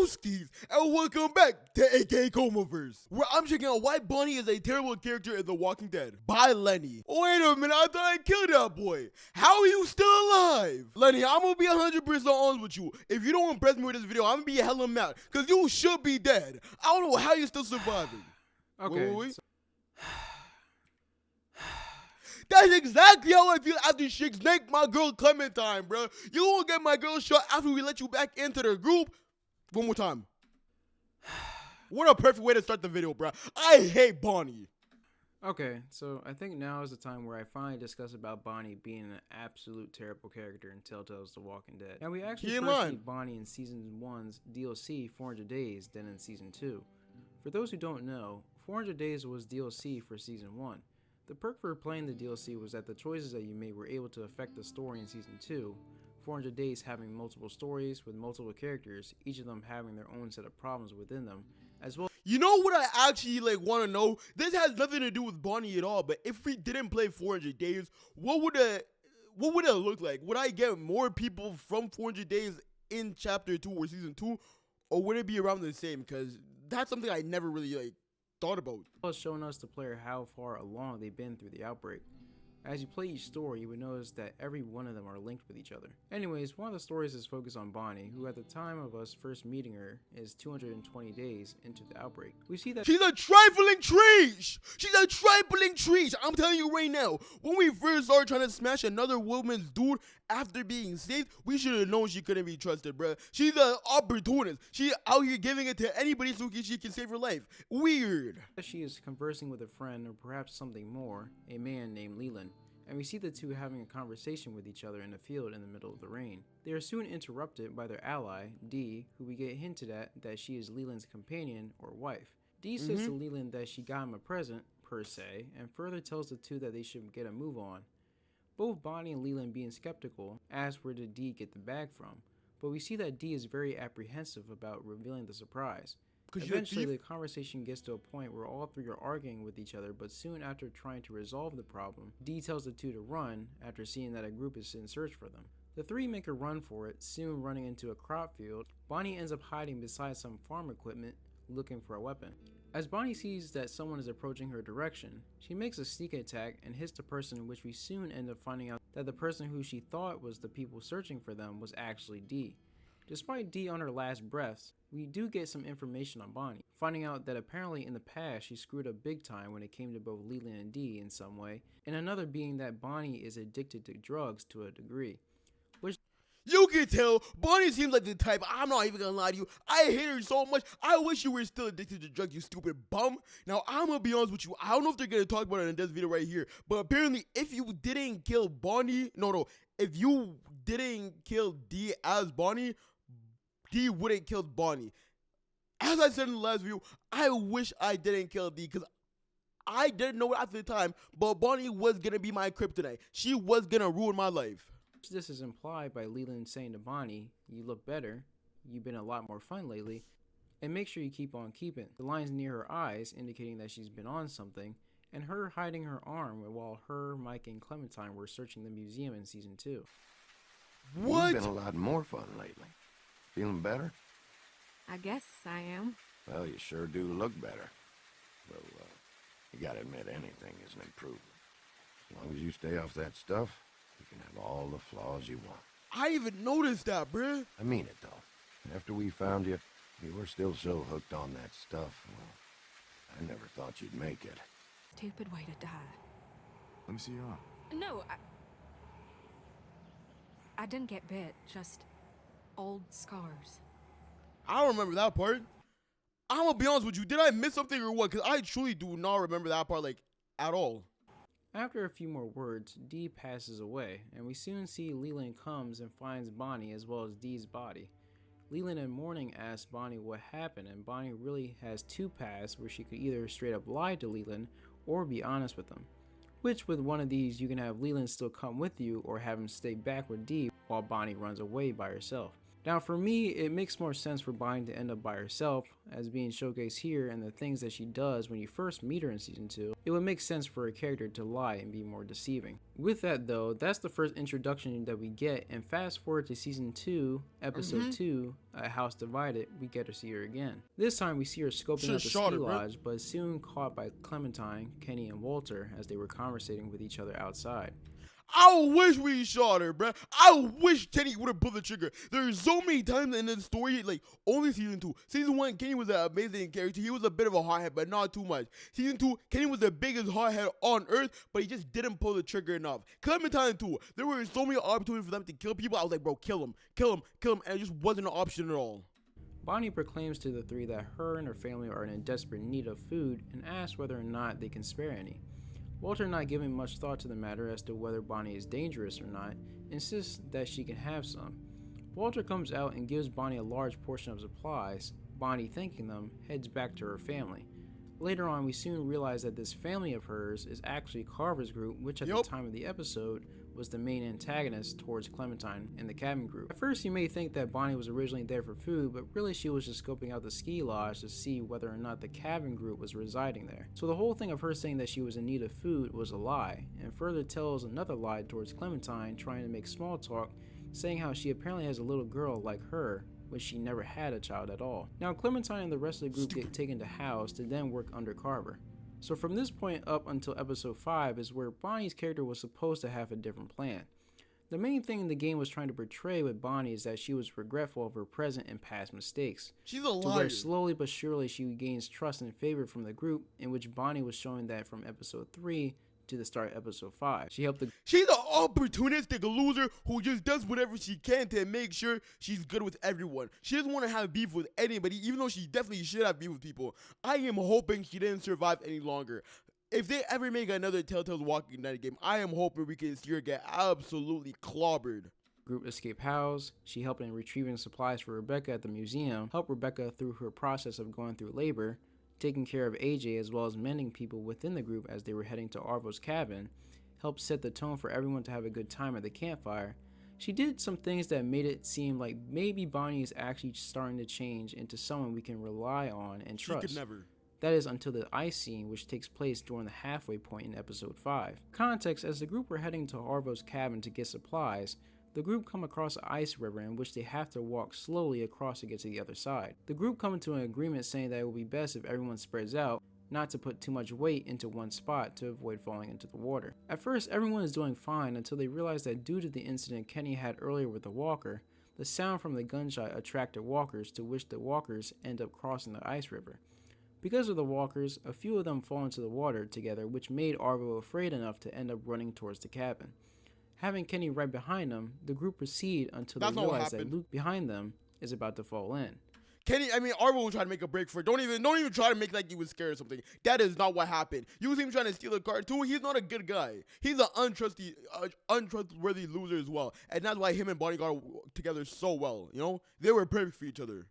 Yoskis, and welcome back to AK Comaverse, where I'm checking out why Bonnie is a terrible character in The Walking Dead by Lenny. Wait a minute, I thought I killed that boy. How are you still alive? Lenny, I'm gonna be 100% honest with you. If you don't impress me with this video, I'm gonna be hella mad, because you should be dead. I don't know how you're still surviving. Okay. Wait. That's exactly how I feel after she snaked my girl Clementine, bro. You won't get my girl shot after we let you back into the group. One more time. What a perfect way to start the video, bro. I hate Bonnie. Okay, so I think now is the time where I finally discuss about Bonnie being an absolute terrible character in Telltales The Walking Dead. Now we actually first meet Bonnie in Season 1's DLC 400 Days than in Season 2. For those who don't know, 400 Days was DLC for Season 1. The perk for playing the DLC was that the choices that you made were able to affect the story in Season 2, 400 Days having multiple stories with multiple characters, each of them having their own set of problems within them, as well. You know what I actually want to know? This has nothing to do with Bonnie at all, but if we didn't play 400 Days, what would it look like? Would I get more people from 400 Days in Chapter 2 or Season 2, or would it be around the same? Because that's something I never really thought about. It's showing us the player how far along they've been through the outbreak. As you play each story, you would notice that every one of them are linked with each other. Anyways, one of the stories is focused on Bonnie, who at the time of us first meeting her is 220 days into the outbreak. We see that she's a trifling treat! She's a trifling treat! I'm telling you right now, when we first started trying to smash another woman's dude after being saved, we should have known she couldn't be trusted, bruh. She's an opportunist. She out here giving it to anybody so she can save her life. Weird. She is conversing with a friend, or perhaps something more, a man named Leland. And we see the two having a conversation with each other in the field in the middle of the rain. They are soon interrupted by their ally, Dee, who we get hinted at that she is Leland's companion or wife. Dee says to Leland that she got him a present, per se, and further tells the two that they should get a move on. Both Bonnie and Leland, being skeptical, ask where did Dee get the bag from, but we see that Dee is very apprehensive about revealing the surprise. Eventually, the conversation gets to a point where all three are arguing with each other, but soon after trying to resolve the problem, Dee tells the two to run after seeing that a group is in search for them. The three make a run for it, soon running into a crop field. Bonnie ends up hiding beside some farm equipment, looking for a weapon. As Bonnie sees that someone is approaching her direction, she makes a sneak attack and hits the person, which we soon end up finding out that the person who she thought was the people searching for them was actually Dee. Despite Dee on her last breaths, we do get some information on Bonnie, finding out that apparently in the past she screwed up big time when it came to both Leland and Dee in some way, and another being that Bonnie is addicted to drugs to a degree. Which you can tell, Bonnie seems like the type, I'm not even gonna lie to you, I hate her so much, I wish you were still addicted to drugs, you stupid bum. Now, I'm gonna be honest with you, I don't know if they're gonna talk about it in this video right here, but apparently, if you didn't kill Bonnie, if you didn't kill Dee as Bonnie, Dee wouldn't kill Bonnie. As I said in the last video, I wish I didn't kill Dee because I didn't know it at the time, but Bonnie was going to be my kryptonite. She was going to ruin my life. This is implied by Leland saying to Bonnie, "You look better, you've been a lot more fun lately, and make sure you keep on keeping." The lines near her eyes indicating that she's been on something, and her hiding her arm while her, Mike, and Clementine were searching the museum in Season 2. What? You've been a lot more fun lately. Feeling better? I guess I am. Well, you sure do look better. Well, you gotta admit anything is an improvement. As long as you stay off that stuff, you can have all the flaws you want. I even noticed that, bruh. I mean it, though. After we found you, you were still so hooked on that stuff. Well, I never thought you'd make it. Stupid way to die. Let me see your arm. No, I didn't get bit, just old scars. I don't remember that part. I'm gonna be honest with you, did I miss something or what? Because I truly do not remember that part, at all. After a few more words, Dee passes away, and we soon see Leland comes and finds Bonnie as well as Dee's body. Leland in mourning asks Bonnie what happened, and Bonnie really has two paths where she could either straight up lie to Leland or be honest with him. Which with one of these, you can have Leland still come with you or have him stay back with Dee while Bonnie runs away by herself. Now for me, it makes more sense for Bonnie to end up by herself, as being showcased here and the things that she does when you first meet her in Season 2. It would make sense for a character to lie and be more deceiving. With that though, that's the first introduction that we get, and fast forward to Season 2, Episode 2, A House Divided, we get to see her again. This time we see her scoping out the ski lodge, but is soon caught by Clementine, Kenny, and Walter as they were conversating with each other outside. I wish we shot her, bruh. I wish Kenny would have pulled the trigger. There's so many times in the story, like, only Season 2. Season 1, Kenny was an amazing character. He was a bit of a hothead, but not too much. Season 2, Kenny was the biggest hothead on Earth, but he just didn't pull the trigger enough. Clementine, too. There were so many opportunities for them to kill people. I was like, bro, kill him, kill him, kill him, and it just wasn't an option at all. Bonnie proclaims to the three that her and her family are in desperate need of food and asks whether or not they can spare any. Walter, not giving much thought to the matter as to whether Bonnie is dangerous or not, insists that she can have some. Walter comes out and gives Bonnie a large portion of supplies. Bonnie, thanking them, heads back to her family. Later on, we soon realize that this family of hers is actually Carver's group, which at the time of the episode was the main antagonist towards Clementine and the cabin group. At first, you may think that Bonnie was originally there for food, but really she was just scoping out the ski lodge to see whether or not the cabin group was residing there. So the whole thing of her saying that she was in need of food was a lie, and further tells another lie towards Clementine, trying to make small talk, saying how she apparently has a little girl like her, when she never had a child at all. Now Clementine and the rest of the group get taken to house to then work under Carver. So from this point up until episode 5 is where Bonnie's character was supposed to have a different plan. The main thing the game was trying to portray with Bonnie is that she was regretful of her present and past mistakes. She's a liar. To where slowly but surely she gains trust and favor from the group, in which Bonnie was showing that from episode 3 to the start of episode 5. She's an opportunistic loser who just does whatever she can to make sure she's good with everyone. She doesn't want to have beef with anybody, even though she definitely should have beef with people. I am hoping she didn't survive any longer. If they ever make another Telltales Walking Dead game, I am hoping we can see her get absolutely clobbered. Group escape house. She helped in retrieving supplies for Rebecca at the museum, helped Rebecca through her process of going through labor, taking care of AJ as well as mending people within the group as they were heading to Arvo's cabin, helped set the tone for everyone to have a good time at the campfire. She did some things that made it seem like maybe Bonnie is actually starting to change into someone we can rely on and trust. She could never. That is until the ice scene, which takes place during the halfway point in episode 5. Context: as the group were heading to Arvo's cabin to get supplies, the group come across an ice river in which they have to walk slowly across to get to the other side. The group come into an agreement saying that it would be best if everyone spreads out, not to put too much weight into one spot to avoid falling into the water. At first, everyone is doing fine until they realize that due to the incident Kenny had earlier with the walker, the sound from the gunshot attracted walkers, to which the walkers end up crossing the ice river. Because of the walkers, a few of them fall into the water together, which made Arvo afraid enough to end up running towards the cabin. Having Kenny right behind them, the group proceed until they realize that Luke behind them is about to fall in. Arvo was trying to make a break for it. Don't even try to make like he was scared or something. That is not what happened. You see him trying to steal a car too. He's not a good guy. He's an untrustworthy loser as well. And that's why him and Bonnie got together so well. You know, they were perfect for each other.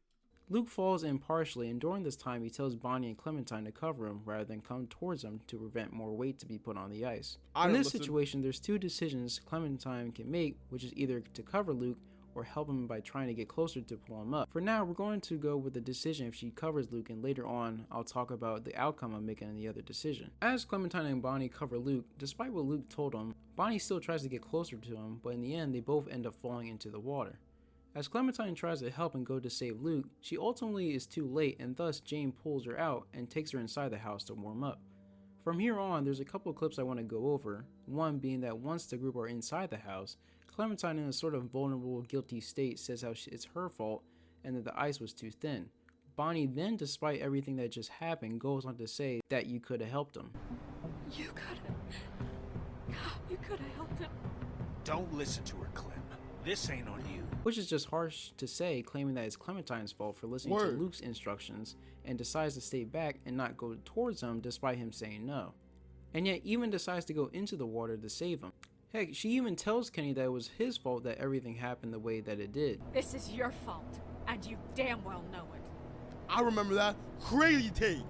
Luke falls in partially, and during this time he tells Bonnie and Clementine to cover him rather than come towards him to prevent more weight to be put on the ice. In this situation, there's two decisions Clementine can make, which is either to cover Luke or help him by trying to get closer to pull him up. For now, we're going to go with the decision if she covers Luke, and later on I'll talk about the outcome of making the other decision. As Clementine and Bonnie cover Luke, despite what Luke told them, Bonnie still tries to get closer to him, but in the end they both end up falling into the water. As Clementine tries to help and go to save Luke, she ultimately is too late, and thus Jane pulls her out and takes her inside the house to warm up. From here on, there's a couple of clips I want to go over, one being that once the group are inside the house, Clementine, in a sort of vulnerable, guilty state, says how it's her fault and that the ice was too thin. Bonnie then, despite everything that just happened, goes on to say that you could have helped him. You could have helped him. Don't listen to her, Clem. This ain't on you. Which is just harsh to say, claiming that it's Clementine's fault for listening to Luke's instructions and decides to stay back and not go towards him despite him saying no. And yet even decides to go into the water to save him. Heck, she even tells Kenny that it was his fault that everything happened the way that it did. This is your fault, and you damn well know it. I remember that. Crazy take.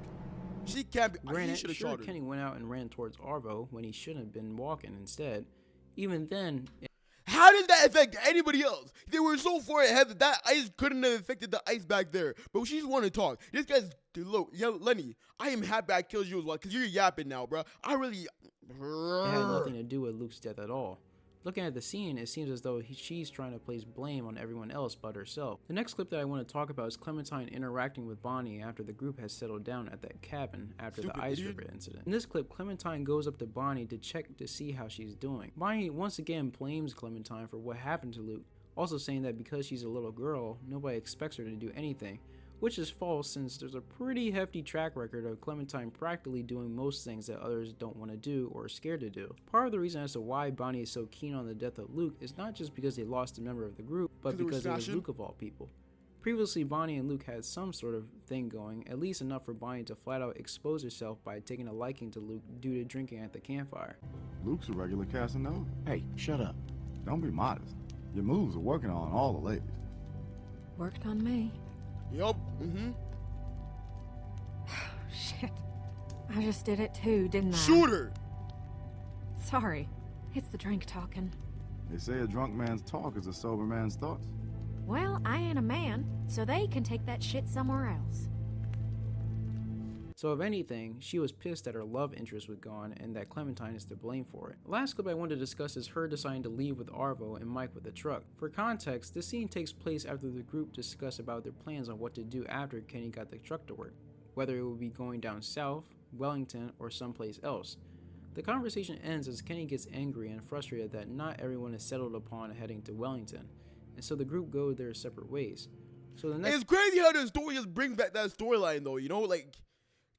She can't be. Granted, He should have shot her. Kenny went out and ran towards Arvo when he shouldn't have been walking instead. Even then... how does that affect anybody else? They were so far ahead that that ice couldn't have affected the ice back there. But she just want to talk. This guy's, look, Lenny, I am happy I killed you as well, because you're yapping now, bro. I really... It had nothing to do with Luke's death at all. Looking at the scene, it seems as though she's trying to place blame on everyone else but herself. The next clip that I want to talk about is Clementine interacting with Bonnie after the group has settled down at that cabin after the ice river incident. In this clip, Clementine goes up to Bonnie to check to see how she's doing. Bonnie once again blames Clementine for what happened to Luke, also saying that because she's a little girl, nobody expects her to do anything, which is false since there's a pretty hefty track record of Clementine practically doing most things that others don't want to do or are scared to do. Part of the reason as to why Bonnie is so keen on the death of Luke is not just because they lost a member of the group, but because it was Luke of all people. Previously, Bonnie and Luke had some sort of thing going, at least enough for Bonnie to flat out expose herself by taking a liking to Luke due to drinking at the campfire. Luke's a regular Casanova. Hey, shut up. Don't be modest. Your moves are working on all the ladies. Worked on me. Yup, Shit. I just did it too, didn't I? Shoot her! Sorry. It's the drink talking. They say a drunk man's talk is a sober man's thoughts. Well, I ain't a man, so they can take that shit somewhere else. So if anything, she was pissed that her love interest was gone and that Clementine is to blame for it. The last clip I want to discuss is her deciding to leave with Arvo and Mike with the truck. For context, this scene takes place after the group discuss about their plans on what to do after Kenny got the truck to work, whether it would be going down south, Wellington, or someplace else. The conversation ends as Kenny gets angry and frustrated that not everyone is settled upon heading to Wellington, and so the group go their separate ways. So the next— It's crazy how the story just brings back that storyline though, you know, like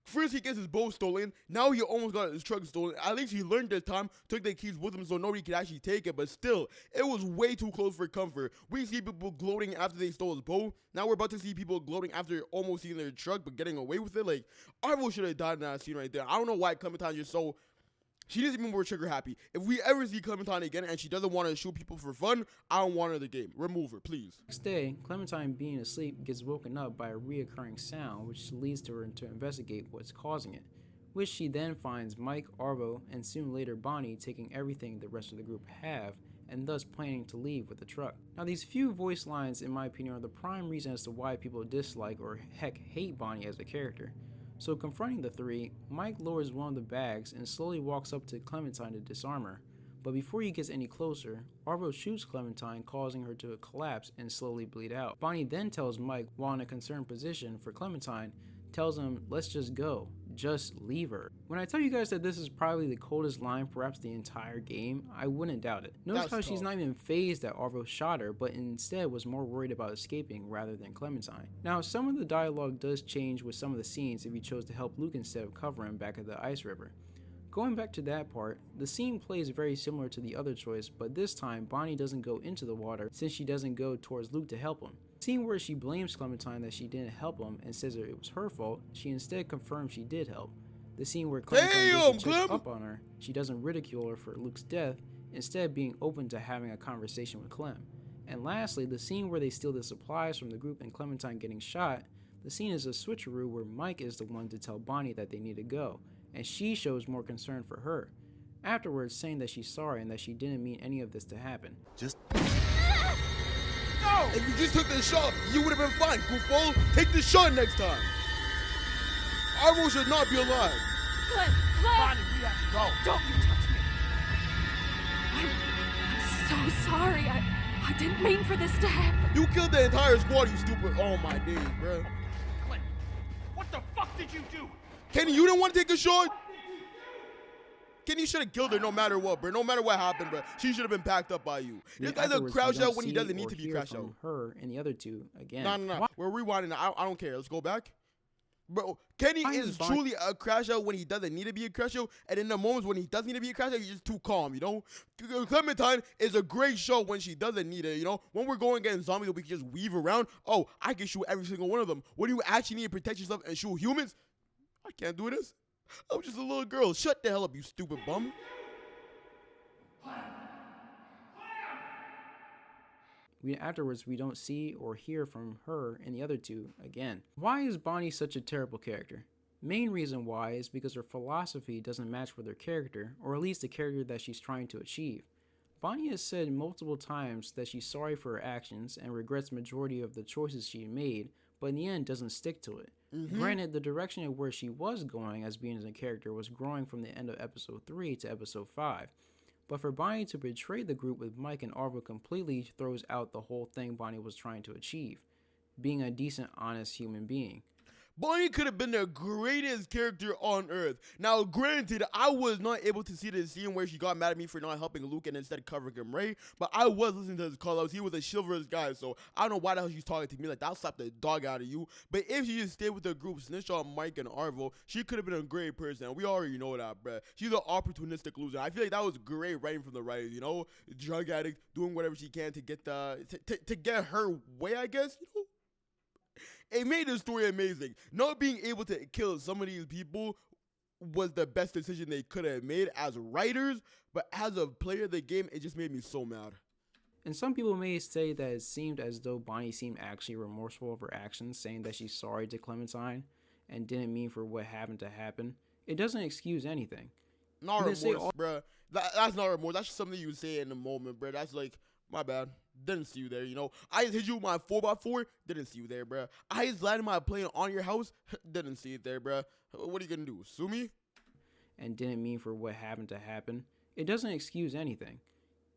first he gets his boat stolen, now he almost got his truck stolen. At least he learned this time, took the keys with him so nobody could actually take it, but still, it was way too close for comfort. We see people gloating after they stole his boat, now we're about to see people gloating after almost seeing their truck but getting away with it. Like, Arvo should have died in that scene right there. I don't know why Clementine just so... She doesn't even more trigger happy. If we ever see Clementine again and she doesn't want to shoot people for fun, I don't want her in the game. Remove her, please. Next day, Clementine, being asleep, gets woken up by a reoccurring sound, which leads to her to investigate what's causing it, which she then finds Mike, Arvo, and soon later Bonnie taking everything the rest of the group have, and thus planning to leave with the truck. Now, these few voice lines, in my opinion, are the prime reason as to why people dislike or heck hate Bonnie as a character. So confronting the three, Mike lowers one of the bags and slowly walks up to Clementine to disarm her. But before he gets any closer, Arvo shoots Clementine, causing her to collapse and slowly bleed out. Bonnie then tells Mike, while in a concerned position for Clementine, tells him, "Let's just go. Just leave her." When I tell you guys that this is probably the coldest line perhaps the entire game, I wouldn't doubt it. Notice how she's not even phased that Arvo shot her, but instead was more worried about escaping rather than Clementine. Now, some of the dialogue does change with some of the scenes if he chose to help Luke instead of covering back at the ice river. Going back to that part, the scene plays very similar to the other choice, but this time Bonnie doesn't go into the water since she doesn't go towards Luke to help him. The scene where she blames Clementine that she didn't help him and says that it was her fault, she instead confirms she did help. The scene where Clementine goes to check up on her, she doesn't ridicule her for Luke's death, instead being open to having a conversation with Clem. And lastly, the scene where they steal the supplies from the group and Clementine getting shot, the scene is a switcheroo where Mike is the one to tell Bonnie that they need to go, and she shows more concern for her, afterwards saying that she's sorry and that she didn't mean any of this to happen. No! If you just took the shot, you would have been fine, goofball. Take the shot next time. Arvo should not be alive. Clem! Bonnie, we have to go. Don't you touch me! I'm so sorry. I didn't mean for this to happen. You killed the entire squad, you stupid. Oh my days, bro. Clint, what the fuck did you do? Kenny, you didn't want to take the shot? Kenny should have killed her no matter what, bro. No matter what happened, bro. She should have been packed up by you. This guy's a crash out when he doesn't need to be crashed out. Her and the other two again. No. We're rewinding. I don't care. Let's go back. Bro, Kenny is truly a crash out when he doesn't need to be a crash out, and in the moments when he does need to be a crash out, he's just too calm, you know? Clementine is a great show when she doesn't need it, you know? When we're going against zombies that we can just weave around, oh, I can shoot every single one of them. When you actually need to protect yourself and shoot humans, I can't do this. I'm just a little girl. Shut the hell up, you stupid bum. Afterwards, we don't see or hear from her and the other two again. Why is Bonnie such a terrible character? Main reason why is because her philosophy doesn't match with her character, or at least the character that she's trying to achieve. Bonnie has said multiple times that she's sorry for her actions and regrets majority of the choices she made, but in the end doesn't stick to it. Granted, the direction of where she was going as being a character was growing from the end of episode 3 to episode 5. But for Bonnie to betray the group with Mike and Arvo completely throws out the whole thing Bonnie was trying to achieve, being a decent, honest human being. Bonnie could have been the greatest character on Earth. Now, granted, I was not able to see the scene where she got mad at me for not helping Luke and instead covering him, right? But I was listening to his call-outs. He was a chivalrous guy, so I don't know why the hell she's talking to me like that. I'll slap the dog out of you. But if she just stayed with the group, snitch on Mike and Arvo, she could have been a great person. We already know that, bruh. She's an opportunistic loser. I feel like that was great writing from the writers, you know? Drug addict, doing whatever she can to get to get her way, I guess, you know? It made the story amazing. Not being able to kill some of these people was the best decision they could have made as writers, but as a player of the game, it just made me so mad. And some people may say that it seemed as though Bonnie seemed actually remorseful of her actions, saying that she's sorry to Clementine and didn't mean for what happened to happen. It doesn't excuse anything. Not remorse, bruh. That's not remorse. That's just something you say in the moment, bruh. That's like, my bad. Didn't see you there, you know. I just hit you with my 4x4. Didn't see you there, bruh. I just landed my plane on your house. Didn't see it there, bruh. What are you gonna do? Sue me? And didn't mean for what happened to happen. It doesn't excuse anything.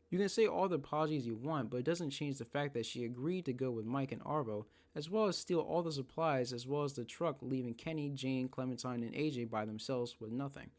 You can say all the apologies you want, but it doesn't change the fact that she agreed to go with Mike and Arvo, as well as steal all the supplies, as well as the truck, leaving Kenny, Jane, Clementine, and AJ by themselves with nothing.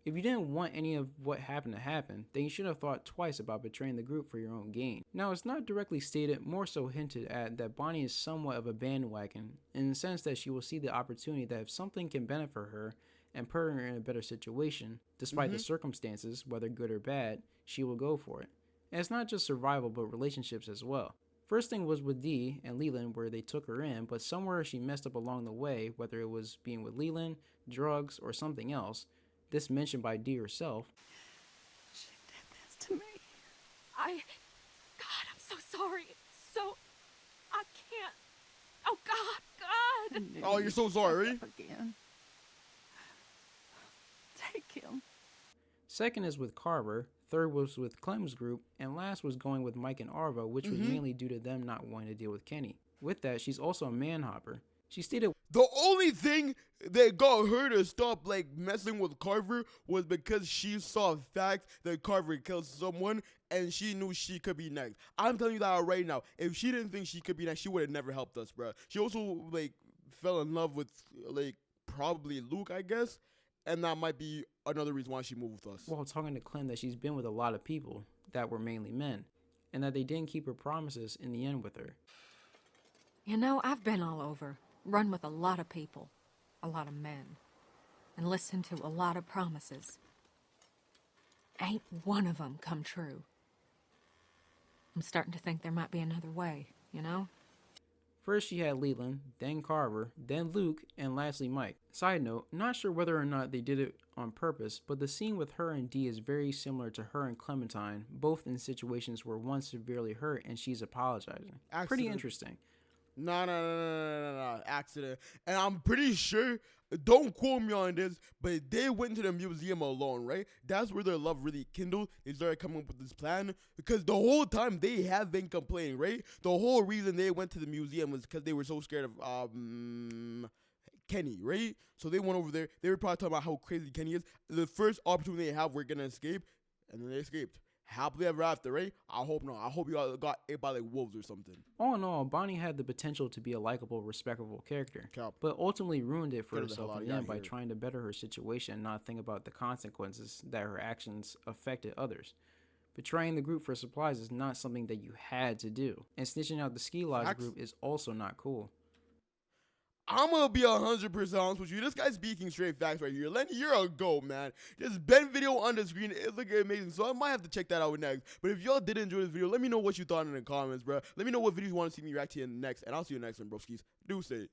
If you didn't want any of what happened to happen, then you should have thought twice about betraying the group for your own gain. Now, it's not directly stated, more so hinted at, that Bonnie is somewhat of a bandwagon, in the sense that she will see the opportunity that if something can benefit her and put her in a better situation, despite the circumstances, whether good or bad, she will go for it. And it's not just survival, but relationships as well. First thing was with Dee and Leland, where they took her in, but somewhere she messed up along the way, whether it was being with Leland, drugs, or something else. This mentioned by Dee herself. She did this to me. God, I'm so sorry. I can't. Oh, God. Oh, you're so sorry. Again. Take him. Second is with Carver, third was with Clem's group, and last was going with Mike and Arvo, which was mainly due to them not wanting to deal with Kenny. With that, she's also a manhopper. She stated, the only thing that got her to stop like messing with Carver was because she saw facts that Carver killed someone and she knew she could be next. I'm telling you that right now. If she didn't think she could be next, she would have never helped us, bro. She also like fell in love with like probably Luke, I guess, and that might be another reason why she moved with us. while talking to Clem, that she's been with a lot of people that were mainly men, and that they didn't keep her promises in the end with her. You know, I've been all over, run with a lot of people, a lot of men, and listened to a lot of promises. Ain't one of them come true. I'm starting to think there might be another way, you know? First she had Leland, then Carver, then Luke, and lastly Mike. Side note, not sure whether or not they did it on purpose, but the scene with her and Dee is very similar to her and Clementine, both in situations where one's severely hurt and she's apologizing. Accident. Pretty interesting. No, accident. And I'm pretty sure, don't quote me on this, but they went to the museum alone, right? That's where their love really kindled. They started coming up with this plan because the whole time they have been complaining, right? The whole reason they went to the museum was because they were so scared of Kenny, right? So they went over there. They were probably talking about how crazy Kenny is. The first opportunity they have, we're gonna escape, and then they escaped. Happily ever after, right? I hope not. I hope you all got ate by like wolves or something. All in all, Bonnie had the potential to be a likable, respectable character, Cap. but ultimately ruined it for Get her the hell herself out in of the end here. by trying to better her situation and not think about the consequences that her actions affected others. Betraying the group for supplies is not something that you had to do, and snitching out the Ski Lodge Facts. group is also not cool. I'm gonna be 100% honest with you. This guy's speaking straight facts right here. Lenny, you're a GOAT, man. This Ben video on the screen is looking amazing, so I might have to check that out next. But if y'all did enjoy this video, let me know what you thought in the comments, bro. Let me know what videos you want to see me react to next, and I'll see you next one, broskies. Do say it.